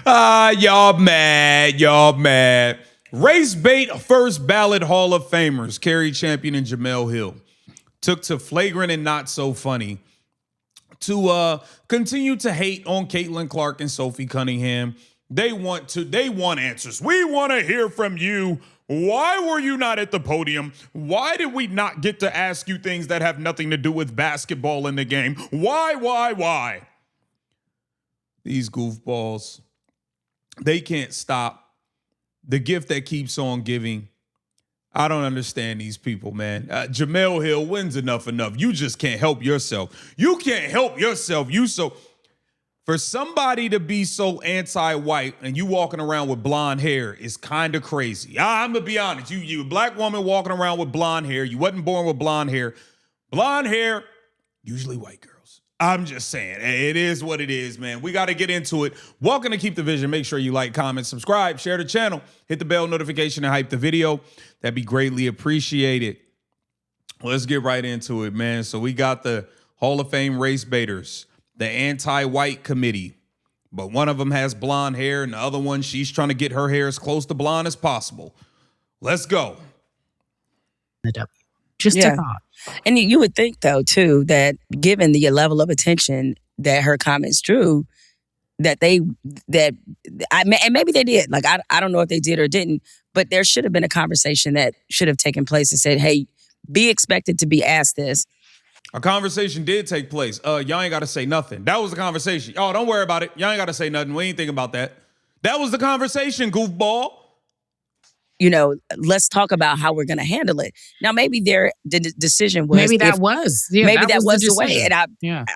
Y'all mad. Y'all mad. Race bait first ballot Hall of Famers, Cari champion and Jemele Hill, took to flagrant and not so funny to continue to hate on Caitlin Clark and Sophie Cunningham. They want answers. We want to hear from you. Why were you not at the podium? Why did we not get to ask you things that have nothing to do with basketball in the game? Why? These goofballs, they can't stop the gift that keeps on giving. I don't understand these people, man. Jemele Hill, when's enough? You just can't help yourself. You can't help yourself. For somebody to be so anti-white and you walking around with blonde hair is kind of crazy. I'm going to be honest. You a black woman walking around with blonde hair. You wasn't born with blonde hair. Blonde hair, usually white girls. I'm just saying, it is what it is, man. We got to get into it. Welcome to Keep the Vision. Make sure you like, comment, subscribe, share the channel, hit the bell notification and hype the video. That'd be greatly appreciated. Let's get right into it, man. So we got the Hall of Fame race baiters, the anti-white committee, but one of them has blonde hair and the other one, she's trying to get her hair as close to blonde as possible. Let's go. Just a thought. And you would think, though, too, that given the level of attention that her comments drew, and maybe they did. Like, I don't know if they did or didn't, but there should have been a conversation that should have taken place and said, hey, be expected to be asked this. A conversation did take place. Y'all ain't got to say nothing. That was the conversation. Oh, don't worry about it. Y'all ain't got to say nothing. We ain't thinking about that. That was the conversation, goofball. You know, let's talk about how we're going to handle it. Now, maybe the decision was maybe that was the way. And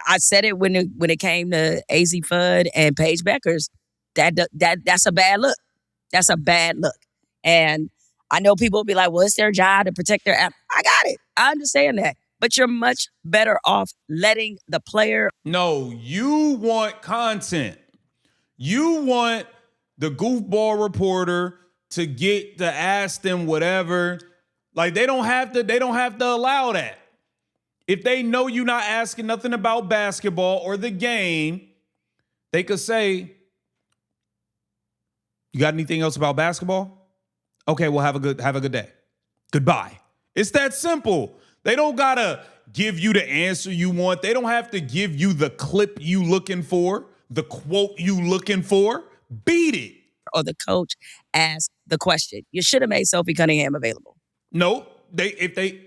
I said it when it came to AZ Fudd and Paige Beckers. That's a bad look. That's a bad look. And I know people will be like, well, it's their job to protect their app. I got it. I understand that. But you're much better off letting the player. No, you want content. You want the goofball reporter to get to ask them whatever. Like they don't have to allow that. If they know you're not asking nothing about basketball or the game, they could say, you got anything else about basketball? Okay, well, have a good day. Goodbye. It's that simple. They don't gotta give you the answer you want. They don't have to give you the clip you looking for, the quote you looking for. Beat it. Or the coach asked the question. You should have made Sophie Cunningham available. No, they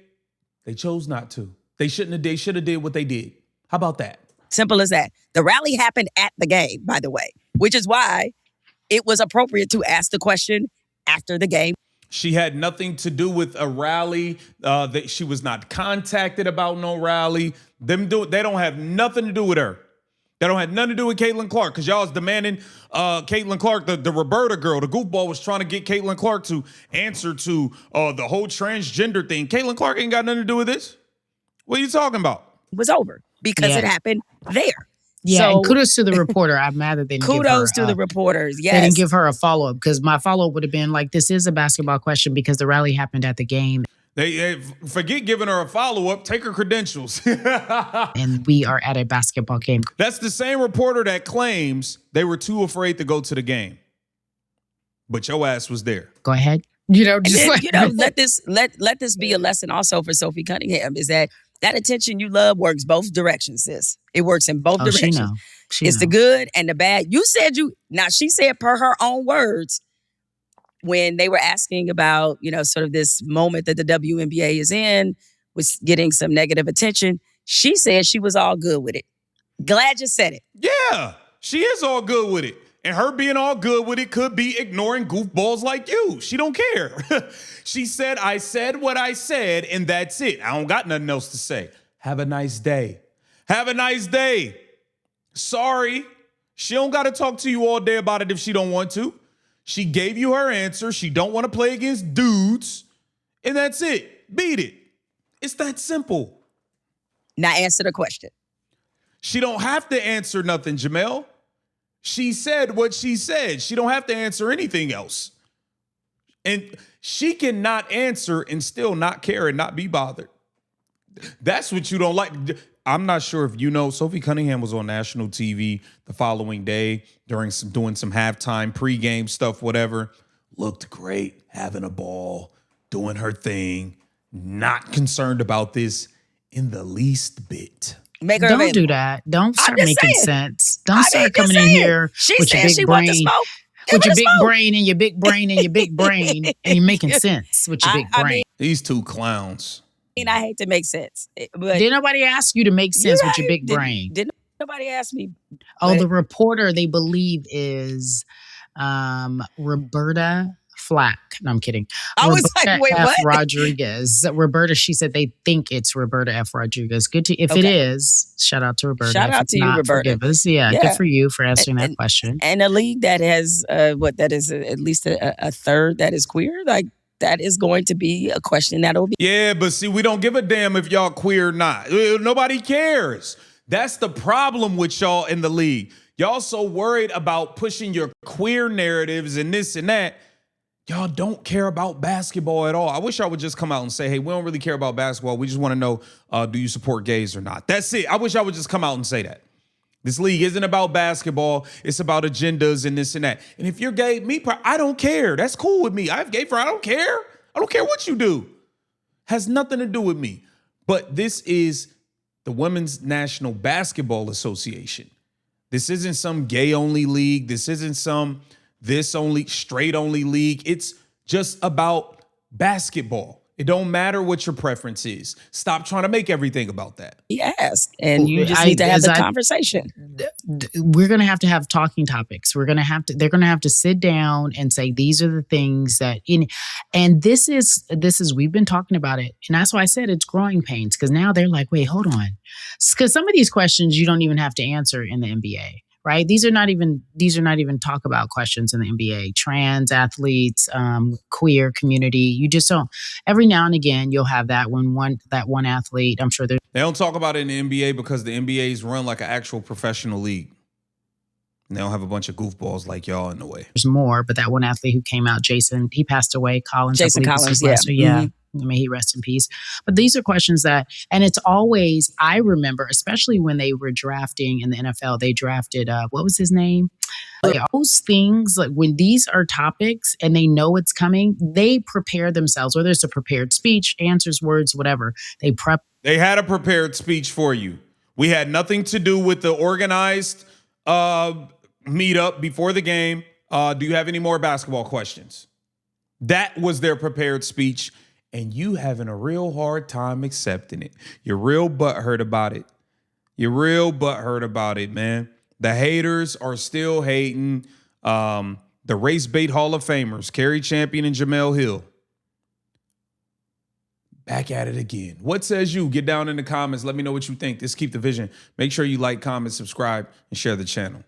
chose not to. They should have did what they did. How about that? Simple as that. The rally happened at the game, by the way, which is why it was appropriate to ask the question after the game. She had nothing to do with a rally. That she was not contacted about no rally. They don't have nothing to do with her. That don't have nothing to do with Caitlin Clark, because y'all was demanding Caitlin Clark, the Roberta girl, the goofball was trying to get Caitlin Clark to answer to the whole transgender thing. Caitlin Clark ain't got nothing to do with this. What are you talking about? It was over because it happened there. Yeah, so, and kudos to the reporter. I'm mad that they didn't kudos to the reporters, yes. They didn't give her a follow-up, because my follow-up would have been like, this is a basketball question because the rally happened at the game. They forget giving her a follow-up. Take her credentials. And we are at a basketball game. That's the same reporter that claims they were too afraid to go to the game. But your ass was there. Go ahead. Let this be a lesson also for Sophie Cunningham, is that attention you love works both directions, sis. It works in both directions. It's the good and the bad. She said per her own words, when they were asking about, sort of this moment that the WNBA is in, was getting some negative attention, she said she was all good with it. Glad you said it. Yeah, she is all good with it. And her being all good with it could be ignoring goofballs like you. She don't care. She said, I said what I said, and that's it. I don't got nothing else to say. Have a nice day. Have a nice day. Sorry. She don't got to talk to you all day about it if she don't want to. She gave you her answer. She don't want to play against dudes. And that's it. Beat it. It's that simple. Now answer the question. She don't have to answer nothing, Jemele. She said what she said. She don't have to answer anything else. And she cannot answer and still not care and not be bothered. That's what you don't like. I'm not sure if you know, Sophie Cunningham was on national TV the following day doing some halftime pregame stuff, whatever. Looked great, having a ball, doing her thing, not concerned about this in the least bit. Make her Don't available. do that. Don't start making sense. Don't start coming in saying. here She with your big brain. With your big brain and your big brain and your big brain, and you're making sense with your big brain. These two clowns. I hate to make sense. But did nobody ask you to make sense with your big brain? Didn't nobody ask me? Oh, the reporter they believe is Roberta Flack. No, I'm kidding. I was like, wait, what? Rodriguez. Roberta, she said they think it's Roberta F. Rodriguez. Good to, if it is, shout out to Roberta. Shout out to you, Roberta. Forgive us. Yeah, good for you for answering that question. And a league that has that is at least a third that is queer, like that is going to be a question that'll be. Yeah, but see, we don't give a damn if y'all queer or not. Nobody cares. That's the problem with y'all in the league. Y'all so worried about pushing your queer narratives and this and that. Y'all don't care about basketball at all. I wish I would just come out and say, hey, we don't really care about basketball. We just want to know, do you support gays or not? That's it. I wish I would just come out and say that. This league isn't about basketball. It's about agendas and this and that. And if you're gay, I don't care. That's cool with me. I have gay friends. I don't care. I don't care what you do. Has nothing to do with me. But this is the Women's National Basketball Association. This isn't some gay-only league. This isn't some this-only, straight-only league. It's just about basketball. It don't matter what your preference is. Stop trying to make everything about that. Yes, and you just need to have the conversation. We're going to have talking topics. They're going to have to sit down and say, these are the things that, and this is, we've been talking about it. And that's why I said it's growing pains, because now they're like, wait, hold on. Because some of these questions you don't even have to answer in the NBA. Right? These are not even talk about questions in the NBA. Trans athletes, queer community. You just don't. Every now and again, you'll have that one athlete. I'm sure they don't talk about it in the NBA because the NBA is run like an actual professional league. And they don't have a bunch of goofballs like y'all in the way. There's more, but that one athlete who came out, Jason, he passed away. Jason Collins, yeah. Yeah. May he rest in peace. But these are questions that, and it's always, I remember, especially when they were drafting in the NFL, they drafted, what was his name? Like, those things, like when these are topics and they know it's coming, they prepare themselves, whether it's a prepared speech, answers, words, whatever. They prep. They had a prepared speech for you. We had nothing to do with the organized meetup before the game. Do you have any more basketball questions? That was their prepared speech. And you having a real hard time accepting it. You're real butthurt about it. You're real butthurt about it, man. The haters are still hating. The race bait Hall of Famers, Cari champion and Jemele Hill. Back at it again. What says you? Get down in the comments. Let me know what you think. This Keep the Vision. Make sure you like, comment, subscribe, and share the channel.